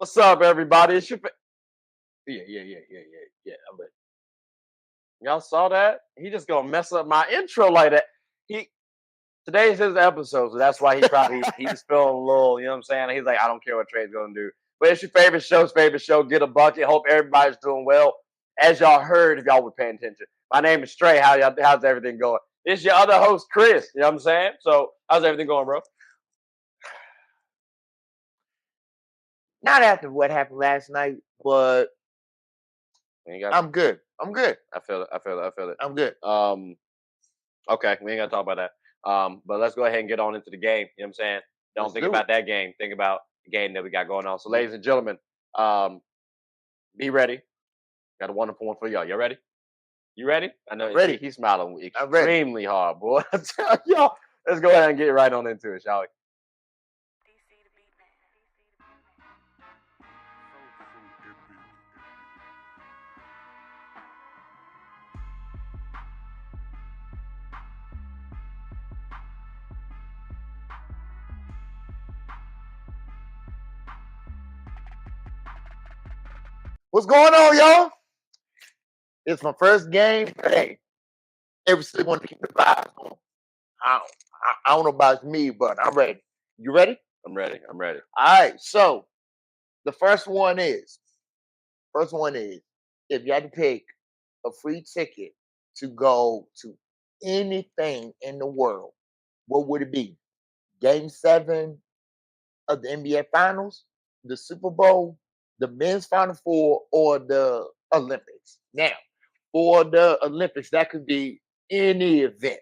What's up, everybody? It's your yeah. Y'all saw that? He just gonna mess up my intro like that. He Today's his episode, so that's why he's feeling a little. You know what I'm saying? He's like, I don't care what Trey's gonna do. But it's your favorite show. Get a bucket. Hope everybody's doing well. As y'all heard, if y'all were paying attention, my name is Trey. How's everything going? It's your other host, Chris. You know what I'm saying? So how's everything going, bro? Not after what happened last night, but I'm good. I'm good. I feel it. I'm good. Okay, we ain't gotta talk about that. But let's go ahead and get on into the game. You know what I'm saying? Don't Let's think do about it. that game. Think about the game that we got going on. So, ladies and gentlemen, be ready. Got a wonderful one for y'all. You ready? You ready? I know I'm ready. he's smiling I'm ready. extremely hard, boy. I tell y'all, let's go ahead and get right on into it, shall we? What's going on, y'all? It's my first game. Hey, every single one to keep the vibes on. I don't know about me, but I'm ready. You ready? I'm ready. I'm ready. All right. So the first one is if you had to pick a free ticket to go to anything in the world, what would it be? Game 7 of the NBA Finals, the Super Bowl, the men's Final Four, or the Olympics. Now, for the Olympics, that could be any event.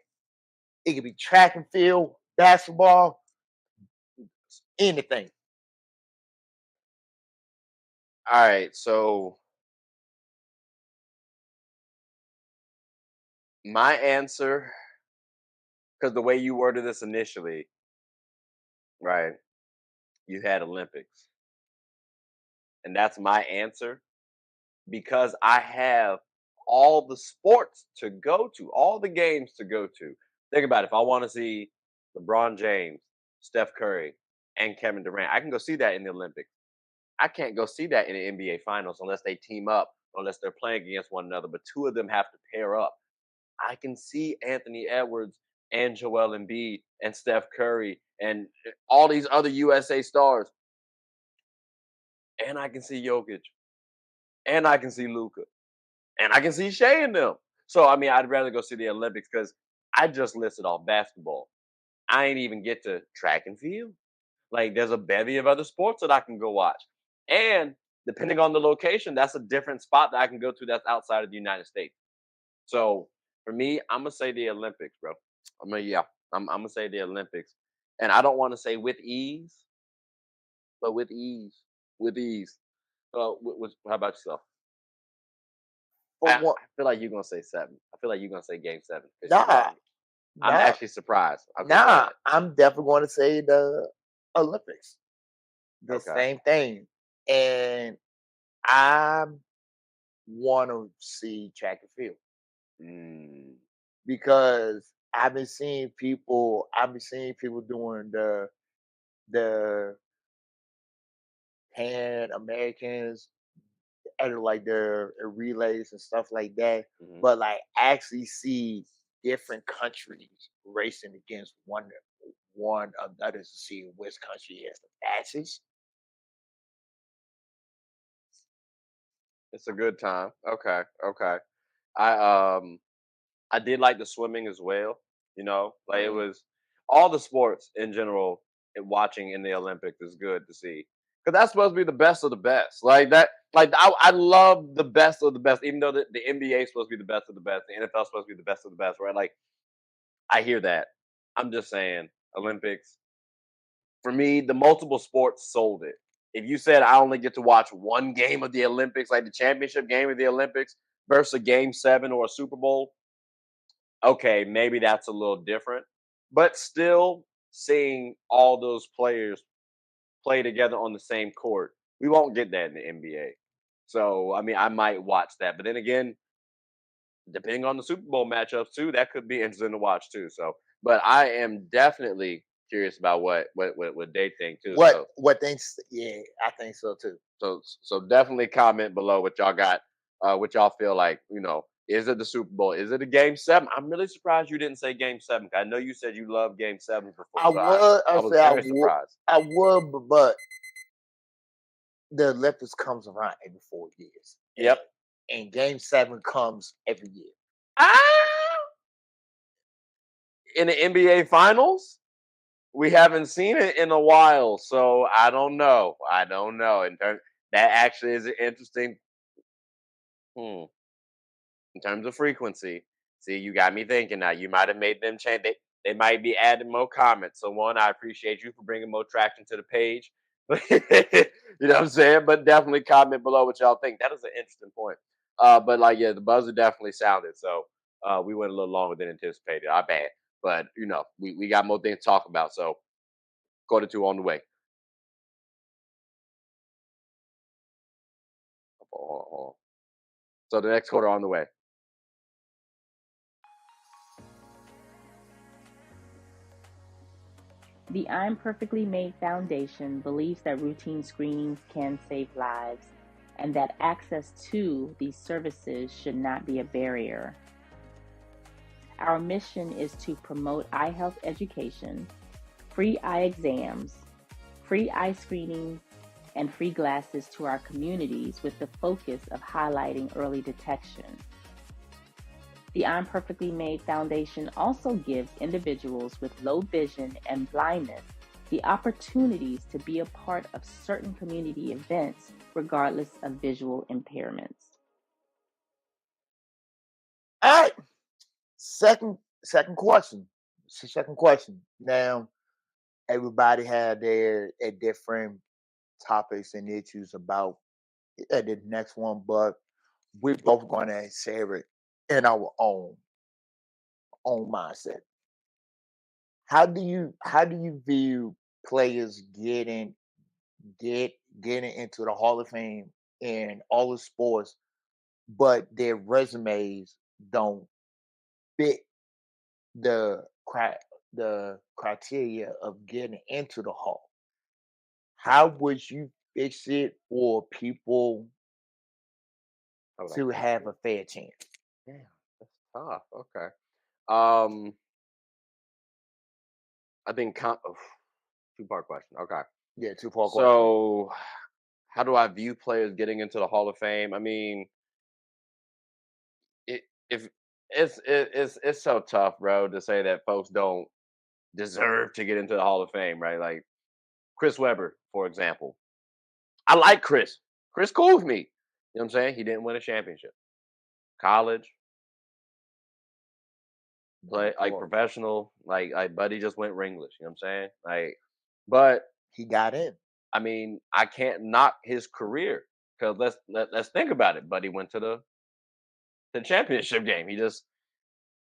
It could be track and field, basketball, anything. All right. So my answer, because the way you worded this initially, right? You had Olympics, and that's my answer because I have all the sports to go to, all the games to go to. Think about it. If I want to see LeBron James, Steph Curry, and Kevin Durant, I can go see that in the Olympics. I can't go see that in the NBA Finals unless they team up, unless they're playing against one another. But two of them have to pair up. I can see Anthony Edwards and Joel Embiid and Steph Curry and all these other USA stars. And I can see Jokic. And I can see Luca. And I can see Shea in them. So I mean, I'd rather go see the Olympics because I just listed off basketball. I ain't even get to track and field. Like there's a bevy of other sports that I can go watch. And depending on the location, that's a different spot that I can go to that's outside of the United States. So for me, I'm gonna say the Olympics, bro. I'm gonna say the Olympics. And I don't want to say with ease, but with ease. With ease. How about yourself? For I what? feel like you're gonna say 7. I feel like you're gonna say game 7. Nah, I'm nah, actually surprised. nah. I'm definitely going to say the Olympics. The Okay. same thing. And I want to see track and field Mm, because I've been seeing people doing the Pan Americans and like their relays and stuff like that. mhm. But like actually see different countries racing against one another to see which country has the fastest. It's a good time. Okay, okay. I I did like the swimming as well. You know, like it Mm. was all the sports in general. And watching in the Olympics is good to see because that's supposed to be the best of the best. Like that, like I love the best of the best. Even though the NBA is supposed to be the best of the best, the NFL is supposed to be the best of the best, right? Like I hear that. I'm just saying Olympics for me, the multiple sports sold it. If you said I only get to watch one game of the Olympics, like the championship game of the Olympics versus a game 7 or a Super Bowl, okay, maybe that's a little different. But still seeing all those players play together on the same court, we won't get that in the NBA. So, I mean, I might watch that. But then again, depending on the Super Bowl matchups too, that could be interesting to watch too. So, but I am definitely curious about what they think too. What things? Yeah, I think so too. So definitely comment below what y'all got, what y'all feel like. Is it the Super Bowl? Is it a Game 7? I'm really surprised you didn't say Game 7. I know you said you love Game 7 before, I so I would. I I was say very surprised. I would, but the Olympics comes around every 4 years, Yep. and Game 7 comes every year. Ah, in the NBA Finals, we haven't seen it in a while, so I don't know. I don't know. That actually is an interesting. Hmm. In terms of frequency. See, you got me thinking now. You might have made them change. They might be adding more comments. So one, I appreciate you for bringing more traction to the page. You know what I'm saying? But definitely comment below what y'all think. That is an interesting point. But like, yeah, the buzzer definitely sounded. So we went a little longer than anticipated. I bad. But we got more things to talk about. So quarter 2 on the way. Hold on, hold on. So the next quarter on the way. The I'm Perfectly Made Foundation believes that routine screenings can save lives and that access to these services should not be a barrier. Our mission is to promote eye health education, free eye exams, free eye screenings, and free glasses to our communities with the focus of highlighting early detection. The I'm Perfectly Made Foundation also gives individuals with low vision and blindness the opportunities to be a part of certain community events, regardless of visual impairments. All right. Second question. Second question. Now, everybody had their different topics and issues about the next one, but we're both going to share it in our own mindset. How do you view players getting into the Hall of Fame in all the sports, but their resumes don't fit the the criteria of getting into the Hall? How would you fix it for people How would I to fix have it? a fair chance? Yeah, that's tough. Okay. Um, I think 2-part question. Okay. Yeah, two-part question. So, how do I view players getting into the Hall of Fame? I mean, it if it's so tough, bro, to say that folks don't deserve to get into the Hall of Fame, right? Like Chris Webber, for example. I like Chris. Chris cool with me. You know what I'm saying? He didn't win a championship. College, No, play of like course. professional, like Buddy just went ringless. You know what I'm saying? But He got in. I mean, I can't knock his career because let's think about it. Buddy went to the championship game. He just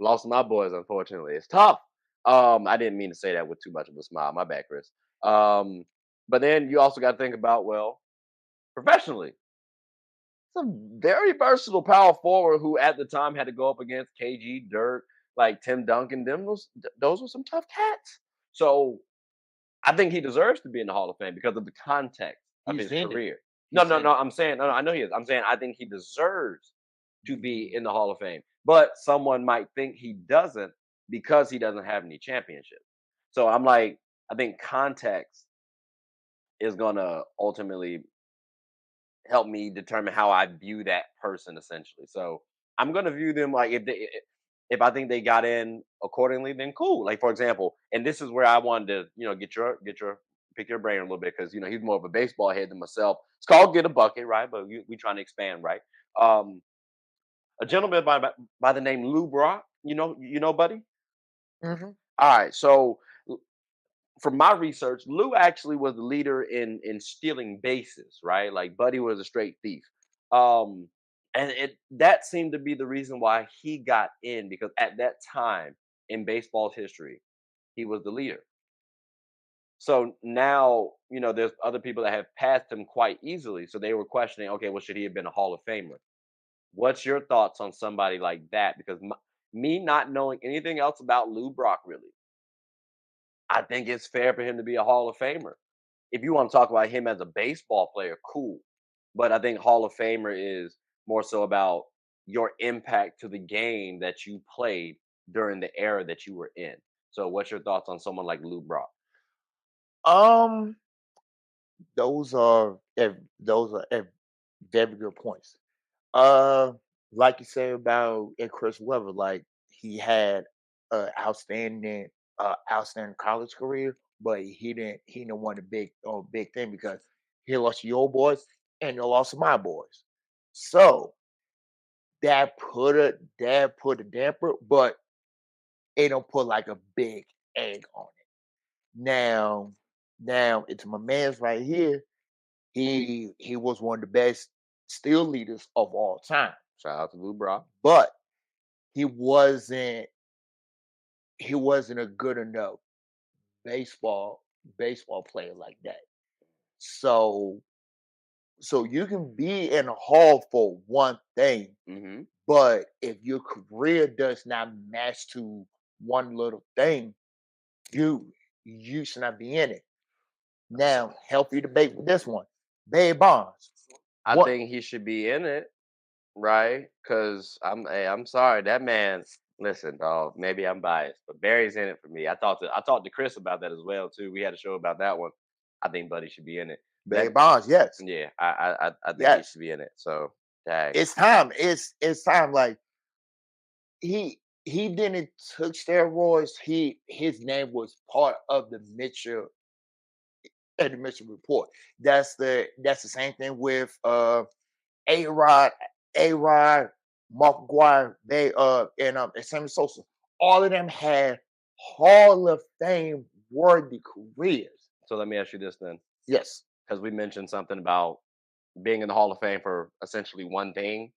lost my boys, unfortunately. It's tough. I didn't mean to say that with too much of a smile. My bad, Chris. Um, but then you also got to think about, well, professionally, it's a very versatile power forward who at the time had to go up against KG, Dirk, like Tim Duncan. Those were some tough cats. So I think he deserves to be in the Hall of Fame because of the context of He's his in it. career. No, He's no, in no. it. I'm saying, no, no, I know he is. I'm saying I think he deserves to be Mhm. in the Hall of Fame. But someone might think he doesn't because he doesn't have any championships. So I'm like, I think context is gonna ultimately help me determine how I view that person essentially. So I'm gonna view them like if I think they got in accordingly, then cool. Like for example, and this is where I wanted to, get your pick your brain a little bit because he's more of a baseball head than myself. It's called get a bucket, right? But we trying to expand, right? Um, a gentleman by the name Lou Brock, buddy. Mhm. All right, so from my research, Lou actually was the leader in stealing bases, right? Like Buddy was a straight thief. Um, and that seemed to be the reason why he got in because at that time in baseball's history, he was the leader. So now, there's other people that have passed him quite easily. So they were questioning, okay, well, should he have been a Hall of Famer? What's your thoughts on somebody like that? Because me not knowing anything else about Lou Brock really, I think it's fair for him to be a Hall of Famer. If you want to talk about him as a baseball player, cool. But I think Hall of Famer is more so about your impact to the game that you played during the era that you were in. So, what's your thoughts on someone like Lou Brock? Um, those are very good points. Uh, like you said about Chris Webber, like he had a outstanding college career, but he didn't want a big thing because he lost to your boys and he lost to my boys. So that put a damper, but it don't put like a big egg on it. Now, now it's my man's right here. He was one of the best steel leaders of all time, Shout out to Lou Brock. but he wasn't he wasn't a good enough baseball baseball player like that. So so you can be in a hall for one thing, Hmm. but if your career does not match to one little thing, you you should not be in it. Now, help you debate with this one. Barry Bonds. I What think he should be in it, right? Because I'm sorry, that man. Listen, dog. Maybe I'm biased, but Barry's in it for me. I talked to Chris about that as well too. We had a show about that one. I think Buddy should be in it. Barry That Bonds, yes. yeah, I think he Yes. should be in it. So tag. It's time. It's time. Like he didn't took steroids. His name was part of the Mitchell report. That's the same thing with A Rod, A Rod, Mark McGuire, they and Sammy Sosa. All of them had Hall of Fame worthy careers. So let me ask you this then, Yes. because we mentioned something about being in the Hall of Fame for essentially one thing.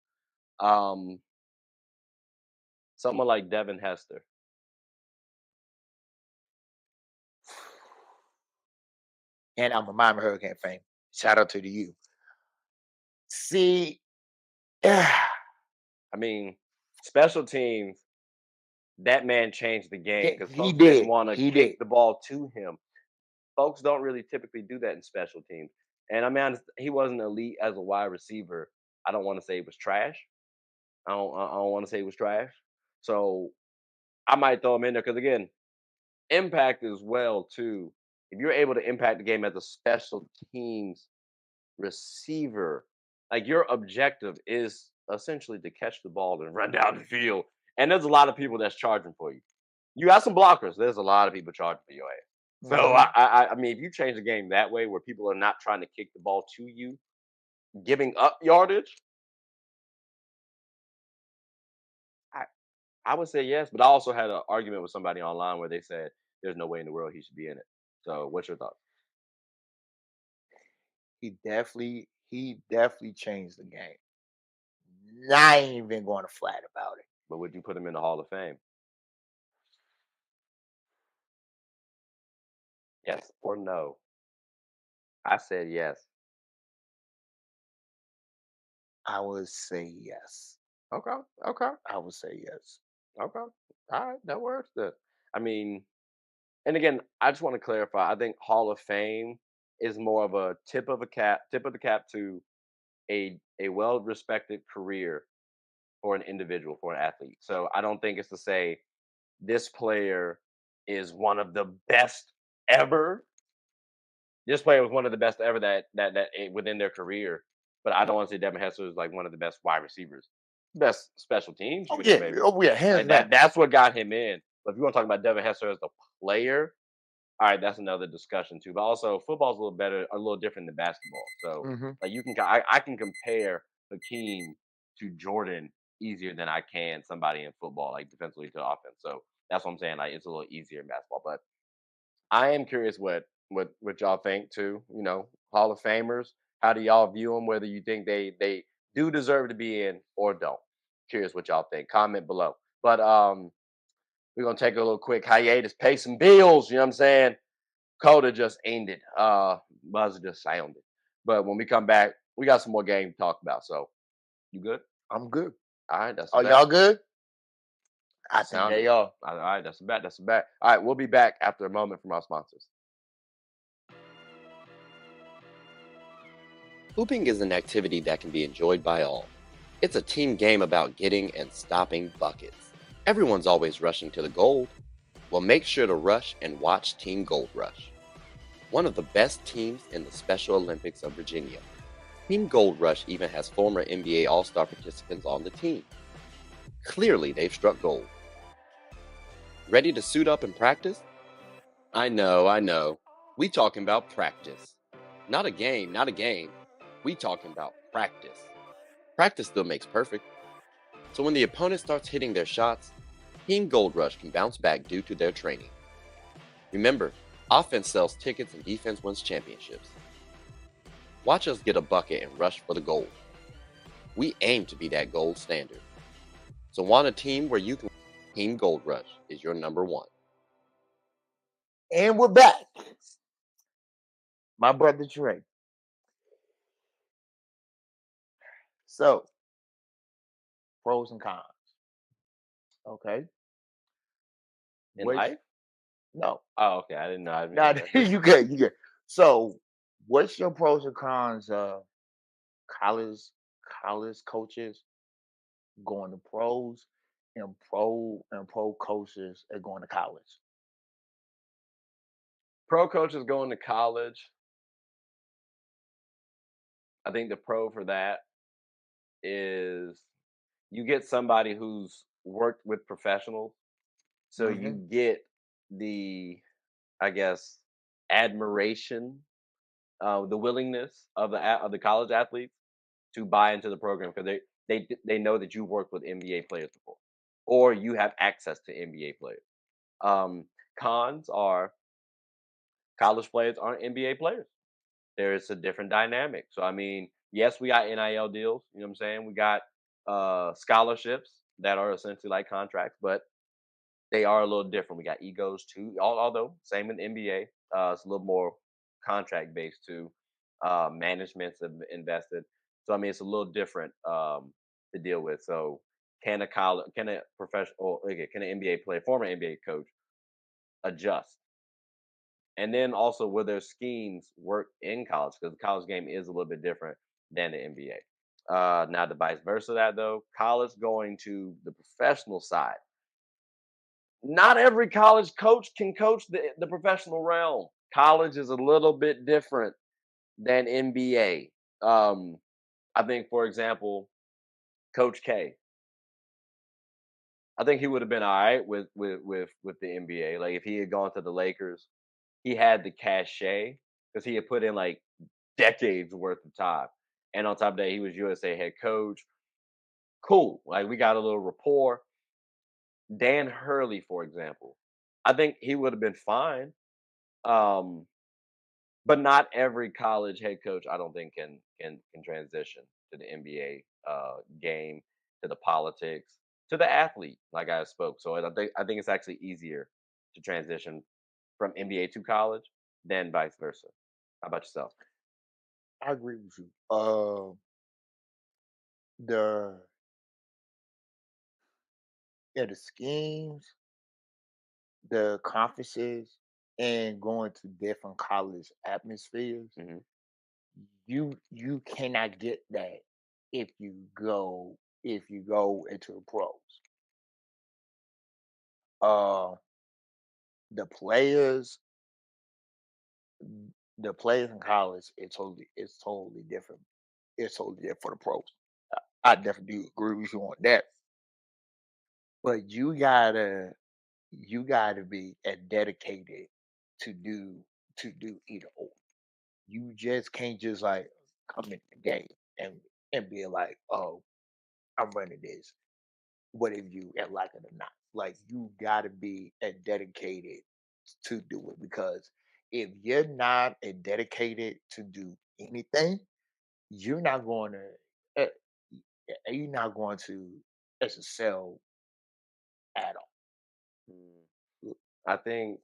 Um, Someone like Devin Hester. And I'm a Miami Hurricane fan. Shout out to you. See, I mean, special teams. That man changed the game because he folks didn't did. want to He kick did. the ball to him. Folks don't really typically do that in special teams. And I mean, he wasn't elite as a wide receiver. I don't want to say he was trash. I don't want to say he was trash. So I might throw him in there because again, impact as well too. If you're able to impact the game as a special teams receiver, like your objective is essentially to catch the ball and run down the field. And there's a lot of people that's charging for you. You got some blockers. There's a lot of people charging for your ass. So Mhm. I mean, if you change the game that way, where people are not trying to kick the ball to you, giving up yardage, I I would say yes. But I also had an argument with somebody online where they said there's no way in the world he should be in it. So what's your thoughts? He definitely changed the game. I ain't even going to flat about it. But would you put him in the Hall of Fame? Yes or no? I said yes. I would say yes. Okay. Okay. I would say yes. Okay. All right. That works then. I mean, and again, I just want to clarify. I think Hall of Fame is more of a tip of the cap to a well respected career for an individual, for an athlete. So I don't think it's to say this player is one of the best ever. This player was one of the best ever within their career. But I don't want to say Devin Hester is like one of the best wide receivers, best special teams Oh shooter yeah. maybe. Oh yeah. Hands Like down. that's what got him in. But if you want to talk about Devin Hester as the player, all right, that's another discussion too. But also, football's a little better, a little different than basketball. So, Hmm. like, I can compare Hakeem to Jordan easier than I can somebody in football, like defensively to offense. So that's what I'm saying. Like, it's a little easier in basketball. But I am curious what y'all think too. You know, Hall of Famers. How do y'all view them? Whether you think they do deserve to be in or don't. Curious what y'all think. Comment below. But we're gonna take a little quick hiatus, pay some bills. You know what I'm saying? Coda just ended. Buzzer just sounded. But when we come back, we got some more game to talk about. So you good? I'm good. All right, that's a Are bet. y'all good? I think Sounded. they are. All right, that's a bet. That's a bet. All right, we'll be back after a moment from our sponsors. Hooping is an activity that can be enjoyed by all. It's a team game about getting and stopping buckets. Everyone's always rushing to the gold. Well, make sure to rush and watch Team Gold Rush, one of the best teams in the Special Olympics of Virginia. Team Gold Rush even has former NBA All-Star participants on the team. Clearly, they've struck gold. Ready to suit up and practice? I know. We talking about practice. Not a game, not a game. We talking about practice. Practice still makes perfect. So when the opponent starts hitting their shots, Team Gold Rush can bounce back due to their training. Remember, offense sells tickets and defense wins championships. Watch us get a bucket and rush for the gold. We aim to be that gold standard. So want a team where you can Team Gold Rush is your number one. And we're back. My brother Trey. So, pros and cons. Okay. In What's life? no? Oh, okay. I didn't know. I didn't Now know that. you good. You good. So, what's your pros and cons of college coaches going to pros and pro coaches are going to college? Pro coaches going to college. I think the pro for that is you get somebody who's worked with professionals, so you Hmm. get the, I guess, admiration, the willingness of of the college athletes to buy into the program because they know that you worked with NBA players before, or you have access to NBA players. Um, Cons are college players aren't NBA players. There's a different dynamic. So I mean, yes, we got NIL deals. You know what I'm saying? We got scholarships that are essentially like contracts, but they are a little different. We got egos too. Although same in the NBA, it's a little more contract based too. Managements have invested, so I mean it's a little different to deal with. So can a professional, okay, can an NBA player, former NBA coach, adjust? And then also will their schemes work in college? Because the college game is a little bit different than the NBA. Now the vice versa of that though, college going to the professional side. Not every college coach can coach the professional realm. College is a little bit different than NBA. I think, for example, Coach K. I think he would have been all right with the NBA. Like if he had gone to the Lakers, he had the cachet because he had put in like decades worth of time. And on top of that, he was USA head coach. Cool. Like we got a little rapport. Dan Hurley, for example, I think he would have been fine. Um, but not every college head coach, I don't think, can transition to the NBA game, to the politics, to the athlete, like I spoke. So I think it's actually easier to transition from NBA to college than vice versa. How about yourself? I agree with you. The Yeah, the schemes, the conferences, and going to different college atmospheres. Hmm. You cannot get that if you go into the pros. Uh, the players, the players in college, it's totally different. It's totally different for the pros. I definitely do agree with you on that. But you gotta be dedicated to do either or. You just can't just like come in the game and be like, oh, I'm running this, what if you and like it or not. Like you gotta be dedicated to do it because if you're not dedicated to do anything, you're not going to you're not going to excel at Mm. I think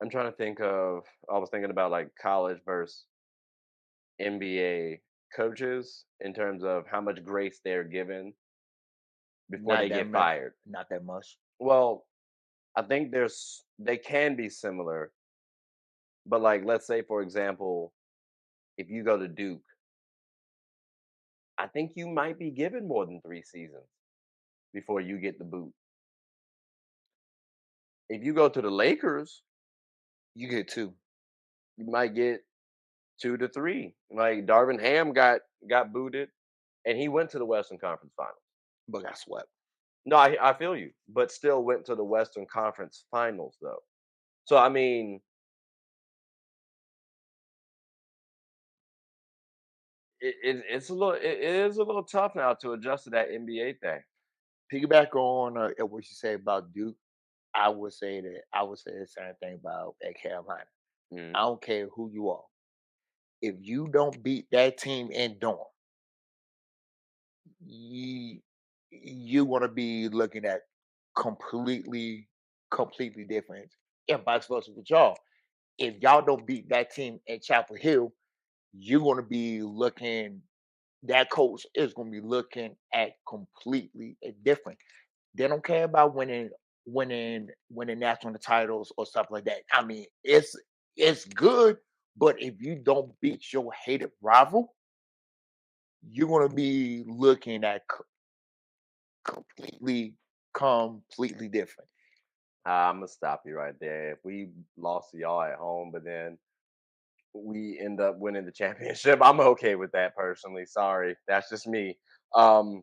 I'm trying to think of. I was thinking about like college versus NBA coaches in terms of how much grace they're given before Not they that get much. fired. Not that much. Well, I think they can be similar, but like let's say for example, if you go to Duke, I think you might be given more than 3 seasons before you get the boot. If you go to the Lakers, You get two, you might get 2 to 3. Like Darvin Ham got booted, and he went to the Western Conference Finals. but got swept. No, I feel you, but still went to the Western Conference Finals though. So I mean, it's it is a little tough now to adjust to that NBA thing. Piggyback on what you say about Duke. I would say the same thing about at Carolina. I Mm. don't care who you are. If you don't beat that team in Durham, you you want to be looking at completely, completely different. And vice versa with y'all. If y'all don't beat that team in Chapel Hill, you're going to be looking. That coach is going to be looking at completely different. They don't care about winning national titles or stuff like that. I mean, it's good, but if you don't beat your hated rival, you're going to be looking at completely, completely different. I'm gonna stop you right there. If we lost to y'all at home, but then we end up winning the championship, I'm okay with that personally. Sorry, that's just me. Um,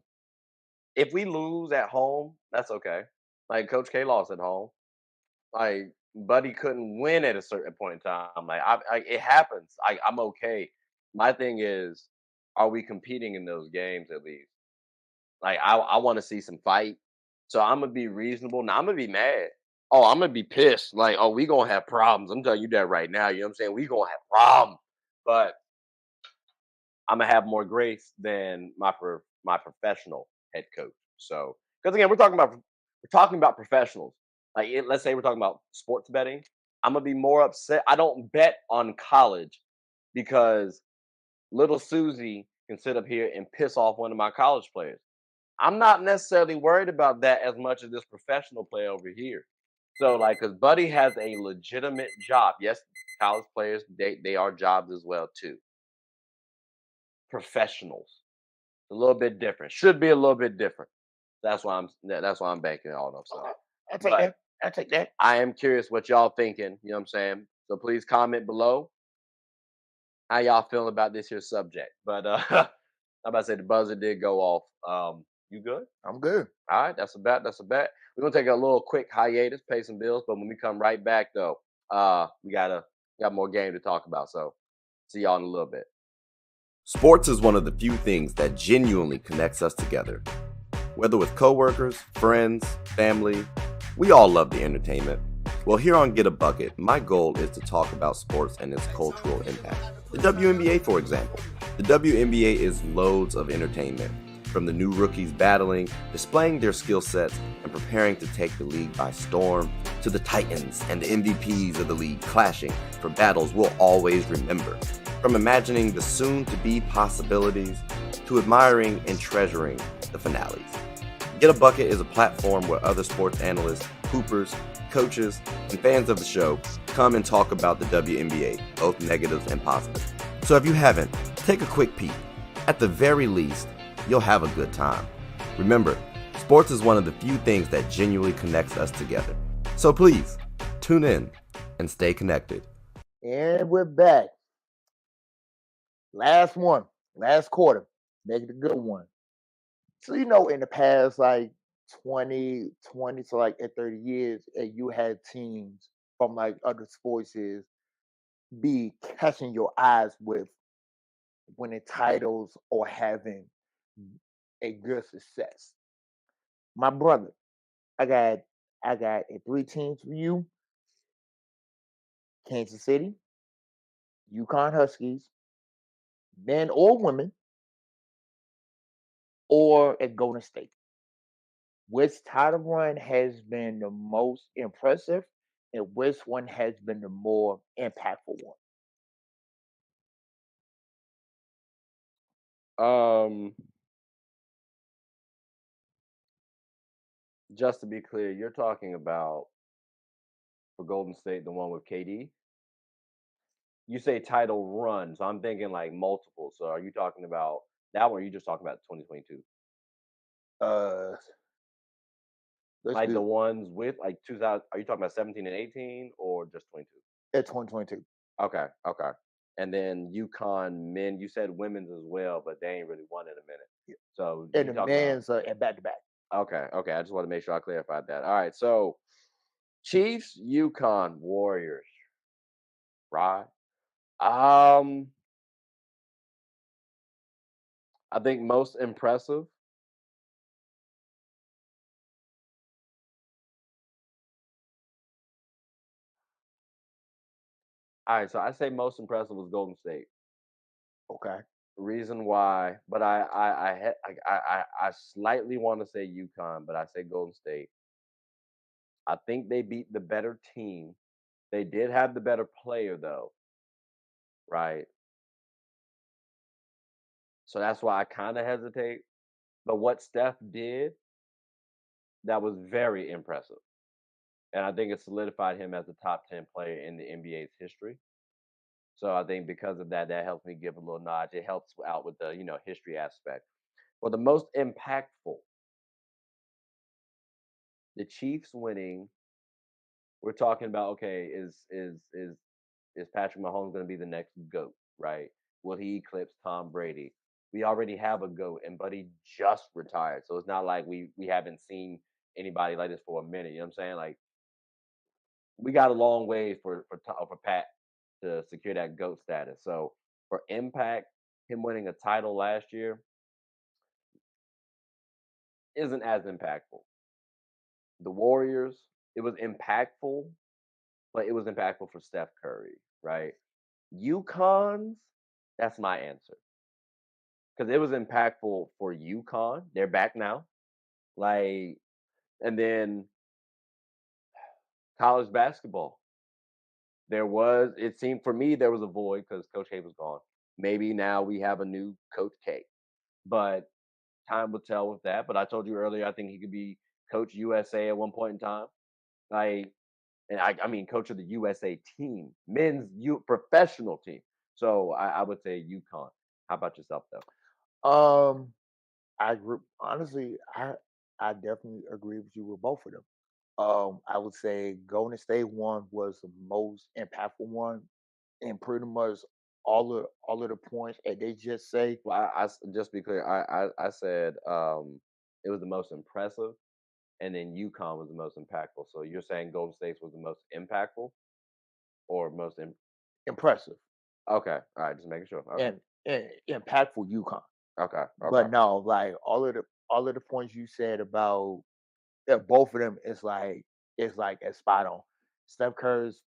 if we lose at home, that's okay. Like Coach K lost at home. Like Buddy couldn't win at a certain point in time. Like it happens. I'm okay. My thing is, are we competing in those games at least? Like I want to see some fight. So I'm gonna be reasonable. Now I'm gonna be mad. Oh, I'm gonna be pissed. Like, oh, we gonna have problems. I'm telling you that right now. You know what I'm saying? We gonna have problems. But I'm gonna have more grace than my professional head coach. So, because again, we're talking about professionals. Like, let's say we're talking about sports betting. I'm gonna be more upset. I don't bet on college because little Susie can sit up here and piss off one of my college players. I'm not necessarily worried about that as much as this professional player over here. So, like, because Buddy has a legitimate job. Yes, college players they are jobs as well too. Professionals, a little bit different. Should be a little bit different. That's why I'm banking all of Okay, so. I take But that. I take that. I am curious what y'all thinking. You know what I'm saying? So please comment below how y'all feeling about this here subject. But I'm about to say the buzzer did go off. You good? I'm good. All right, that's a bet. That's a bet. We're gonna take a little quick hiatus, pay some bills, but when we come right back though, we got more game to talk about. So see y'all in a little bit. Sports is one of the few things that genuinely connects us together. Whether with coworkers, friends, family, we all love the entertainment. Well, here on Get a Bucket, my goal is to talk about sports and its cultural impact. The WNBA, for example. The WNBA is loads of entertainment. From the new rookies battling, displaying their skill sets, and preparing to take the league by storm, to the Titans and the MVPs of the league clashing for battles we'll always remember. From imagining the soon-to-be possibilities, to admiring and treasuring the finales. Get a Bucket is a platform where other sports analysts, hoopers, coaches, and fans of the show come and talk about the WNBA, both negatives and positives. So if you haven't, take a quick peek. At the very least, you'll have a good time. Remember, sports is one of the few things that genuinely connects us together. So please, tune in and stay connected. And we're back. Last one. Last quarter. Make it a good one. So in the past like 20 to like 30 years, and you had teams from like other sports is be catching your eyes with winning titles or having a good success. My brother, I got three teams for you: Kansas City, Yukon Huskies, men or women, or at Golden State. Which title run has been the most impressive, and which one has been the more impactful one? Um, Just to be clear, you're talking about for Golden State, the one with KD. You say title run, so I'm thinking like multiple. So are you talking about that one? Or are you just talking about 2022, Uh, let's like the do ones with like 2000? Are you talking about 17 and 18, or just 22? at 2022. Okay, okay. And then UConn men, you said women's as well, but they ain't really won in a minute. So And you the talking about men's and back to back. okay, okay. I just want to make sure I clarified that. All right, so Chiefs, UConn, Warriors, right? Um, I think most impressive. All right, so I say most impressive was Golden State. Okay. Reason why, but I slightly want to say UConn, but I say Golden State. I think they beat the better team. They did have the better player though, right? So that's why I kind of hesitate. But what Steph did, that was very impressive. And I think it solidified him as the top 10 player in the NBA's history. So I think because of that, that helps me give a little nod. It helps out with the, history aspect. Well, the most impactful, the Chiefs winning, we're talking about, okay, is Patrick Mahomes going to be the next GOAT, right? Will he eclipse Tom Brady? We already have a GOAT, and Buddy just retired. So it's not like we haven't seen anybody like this for a minute. You know what I'm saying? Like we got a long way for Pat to secure that GOAT status. So for impact, him winning a title last year isn't as impactful. The Warriors, it was impactful, but it was impactful for Steph Curry, right? UConn's, that's my answer. Because it was impactful for UConn. They're back now. Like, and then college basketball. It seemed for me, there was a void because Coach K was gone. Maybe now we have a new Coach K, but time will tell with that. But I told you earlier, I think he could be Coach USA at one point in time. Like, and I mean, coach of the USA team, professional team. So I would say UConn. How about yourself, though? Um, I agree. Honestly, I definitely agree with you with both of them. I would say Golden State one was the most impactful one, and pretty much all of the points that they just say. Well, just be clear. I said it was the most impressive, and then UConn was the most impactful. So you're saying Golden State was the most impactful, or most Impressive okay? All right, just making sure. Okay, and impactful UConn. okay, okay. But no, like all of the points you said about both of them is like a spot on. Steph Curry's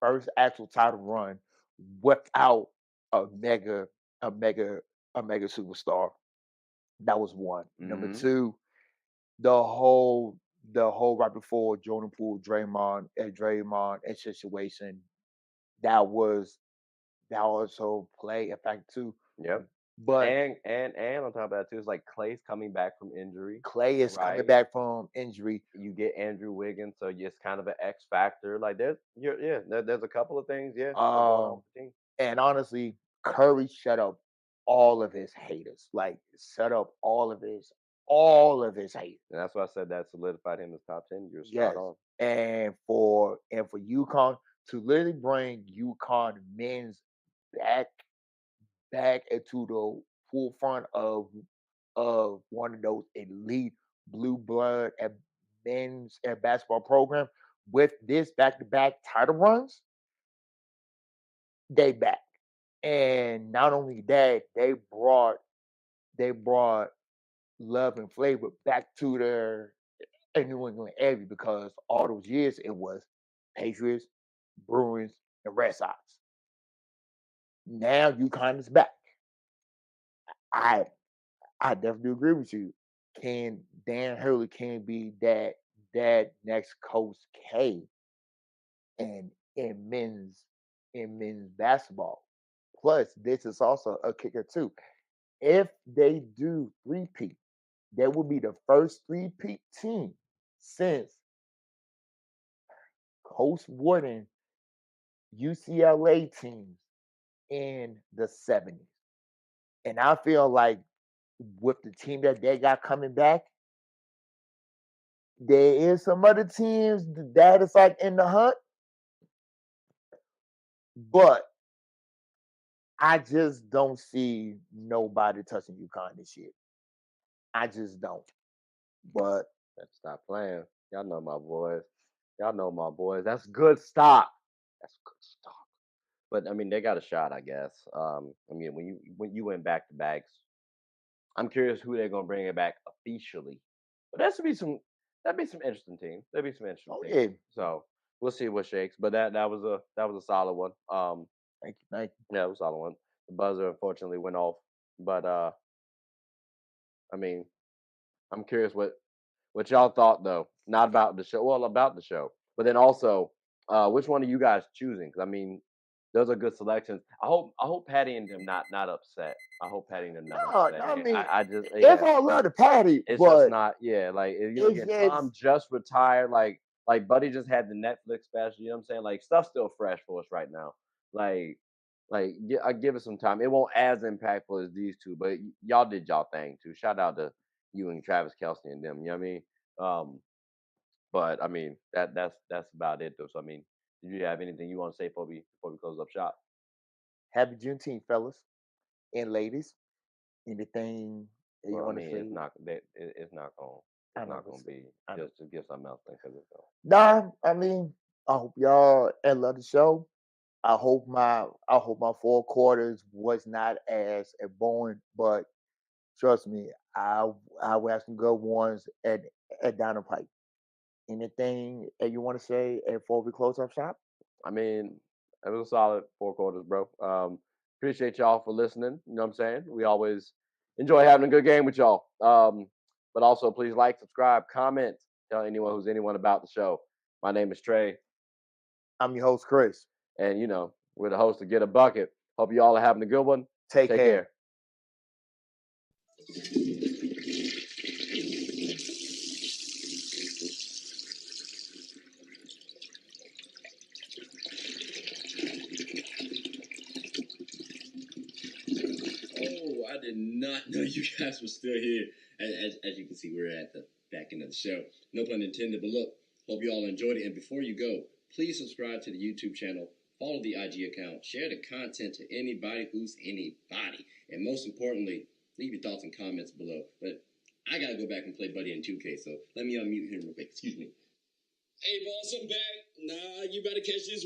first actual title run without a mega a mega a mega superstar. That was one. Number Hmm. two, the whole right before Jordan Poole, Draymond and situation that was that also play a factor too. Yep. But And on top of that too, it's like Clay's coming back from injury, Clay is coming right? back from injury. You get Andrew Wiggins, so it's kind of an X factor. Like there's a couple of things, yeah, that going on Um, with the team. and honestly, Curry shut up all of his haters. Like shut up all of his haters. And that's why I said that solidified him as top 10. You're spot Yes. on. And for UConn to literally bring UConn men's back into the forefront of one of those elite blue blood and men's and basketball program with this back-to-back title runs, they back. And not only that, they brought love and flavor back to their New England area because all those years it was Patriots, Bruins, and Red Sox. Now UConn is back. I I definitely agree with you. Can Dan Hurley can be that next Coach K and in men's basketball. Plus, this is also a kicker too. If they do repeat, That would be the first three-peat team since Coach Wooden UCLA teams in the 70s. And I feel like with the team that they got coming back, there is some other teams that is like in the hunt, but I just don't see nobody touching UConn this year. I just don't. But Let's stop playing. Y'all know my boys. Y'all know my boys. That's good stock. That's good stock. But I mean, they got a shot, I guess. I mean, when you went back to backs, I'm curious who they're gonna bring it back officially. But that'd be some interesting teams. That'd be some interesting oh teams. yeah, So we'll see what shakes. But that was a solid one. thank you. Yeah, it was a solid one. The buzzer unfortunately went off. But I mean, I'm curious what y'all thought though, not about the show. Well, about the show, but then also, which one are you guys choosing? Because I mean, those are good selections. I hope Patty and them not upset. I hope Patty and them not No, upset. I mean, I just it's yeah, all love to Patty, it's just but not yeah. Like it's again, just Tom just retired. Like Buddy just had the Netflix special. You know what I'm saying? Like stuff's still fresh for us right now. Like I give it some time. It won't as impactful as these two, but y'all did y'all thing too. Shout out to you and Travis Kelsey and them. You know what I mean? But I mean that's about it though. So I mean, did you have anything you want to say before we close up shop? happy Juneteenth, fellas and ladies. Anything that you Well, I want to mean, say? I it's know not gonna be I know. just give something else because it's going. Nah, I mean, I hope y'all love the show. I hope my 4 quarters was not as boring, but trust me, I will have some good ones at down the pipe. Anything that you want to say before we close up shop? I mean, it was a solid 4 quarters, bro. Appreciate y'all for listening. You know what I'm saying? We always enjoy having a good game with y'all. But also, please like, subscribe, comment, tell anyone about the show. My name is Trey, I'm your host, Chris. and we're the host of Get a Bucket. Hope you all are having a good one. Take Take care. care. Oh, I did not know you guys were still here. As you can see, we're at the back end of the show. No pun intended, but look, hope you all enjoyed it. And before you go, please subscribe to the YouTube channel, follow the IG account, share the content to anybody who's anybody. And most importantly, leave your thoughts and comments below. But I got to go back and play Buddy in 2K, so let me unmute him real quick. Excuse me. Hey, boss, I'm back. Nah, you better catch this